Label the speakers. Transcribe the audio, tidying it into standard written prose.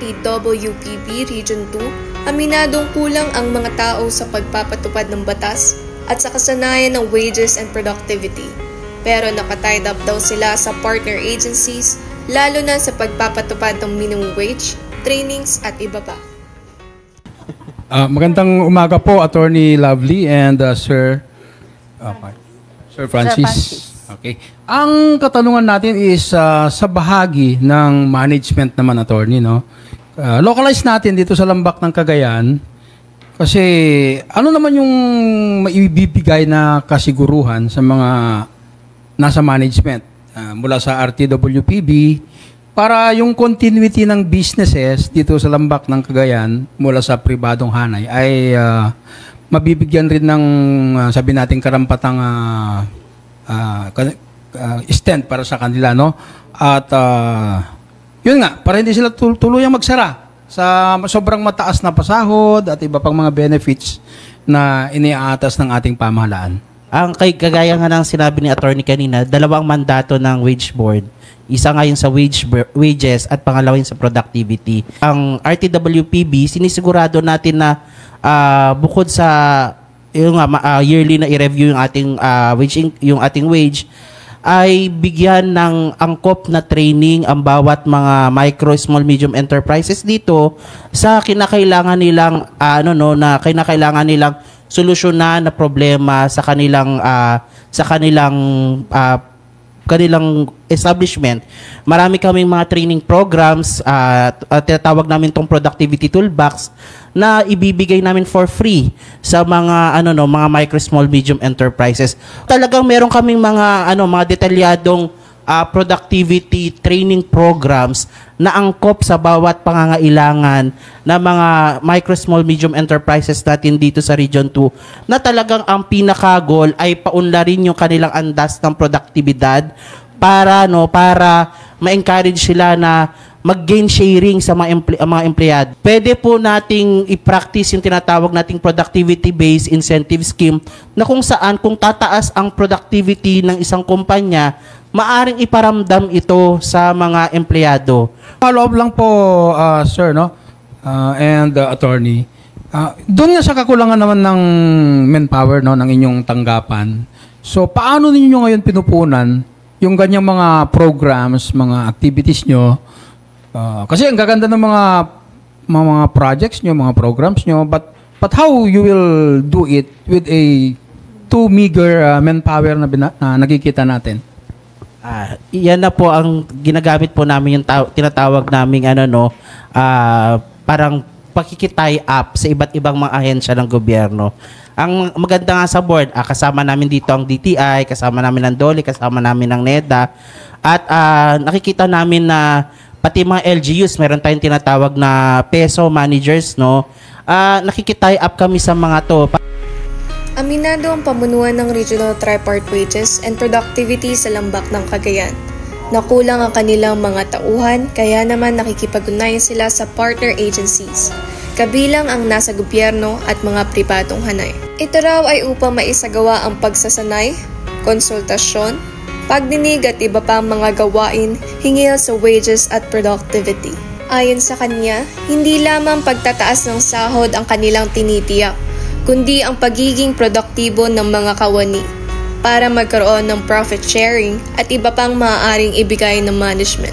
Speaker 1: RTWPB Region 2, aminadong kulang ang mga tao sa pagpapatupad ng batas at sa kasanayan ng wages and productivity. Pero nakatied up daw sila sa partner agencies, lalo na sa pagpapatupad ng minimum wage, trainings at iba pa.
Speaker 2: Magandang umaga po, Attorney Lovely and Sir Francis. Okay. Ang katanungan natin is sa bahagi ng management naman, Attorney, no? Localize natin dito sa Lambak ng Cagayan kasi ano naman yung maibibigay na kasiguruhan sa mga nasa management mula sa RTWPB para yung continuity ng businesses dito sa Lambak ng Cagayan mula sa pribadong hanay ay mabibigyan rin ng sabi natin karampatang stand para sa kanila, no? At yun nga, para hindi sila tuluyang magsara sa sobrang mataas na pasahod at iba pang mga benefits na iniaatas ng ating pamahalaan.
Speaker 3: Ang kagaya nga ng sinabi ni attorney kanina, dalawang mandato ng wage board. Isa nga yung sa wages at pangalawa yung sa productivity. Ang RTWPB, sinisigurado natin na bukod sa yung yearly na i-review yung ating wage, ay bigyan ng angkop na training ang bawat mga micro, small, medium enterprises dito sa kinakailangan nilang kinakailangan nilang solusyonan na problema sa kanilang establishment. Marami kaming mga training programs, tinatawag namin tong productivity toolbox na ibibigay namin for free sa mga mga micro, small, medium enterprises. Talagang meron kaming mga detalyadong productivity training programs na angkop sa bawat pangangailangan na mga micro, small, medium enterprises natin dito sa Region 2 na talagang ang pinaka-goal ay paunlarin yung kanilang andas ng produktibidad para ma-encourage sila na mag-gain sharing sa mga empleyado. Pwede po nating i-practice yung tinatawag nating productivity-based incentive scheme na kung saan kung tataas ang productivity ng isang kumpanya, maaring iparamdam ito sa mga empleyado.
Speaker 2: Follow up lang po, sir, no? And attorney. Doon nga sa kakulangan naman ng manpower, no, ng inyong tanggapan. So, paano ninyo ngayon pinupunan yung ganyang mga programs, mga activities nyo? Kasi ang gaganda ng mga projects nyo, mga programs nyo, but how you will do it with a too meager manpower na nakikita natin?
Speaker 3: Yan na po ang ginagamit po namin yung tinatawag naming parang pakikitay up sa iba't ibang mga ahensya ng gobyerno. Ang maganda nga sa board, kasama namin dito ang DTI, kasama namin ang DOLE, kasama namin ang NEDA, at nakikita namin na pati mga LGUs, meron tayong tinatawag na peso managers, no? Nakikitay up kami sa mga to.
Speaker 1: Aminado ang pamunuan ng Regional Tripart Wages and Productivity sa Lambak ng Cagayan. Nakulang ang kanilang mga tauhan, kaya naman nakikipag-ugnayan sila sa partner agencies, kabilang ang nasa gobyerno at mga pribadong hanay. Ito raw ay upang maisagawa ang pagsasanay, konsultasyon, pagdinig at iba pang mga gawain hinggil sa wages at productivity. Ayon sa kanya, hindi lamang pagtataas ng sahod ang kanilang tinitiyak, kundi ang pagiging produktibo ng mga kawani para magkaroon ng profit sharing at iba pang maaaring ibigay ng management.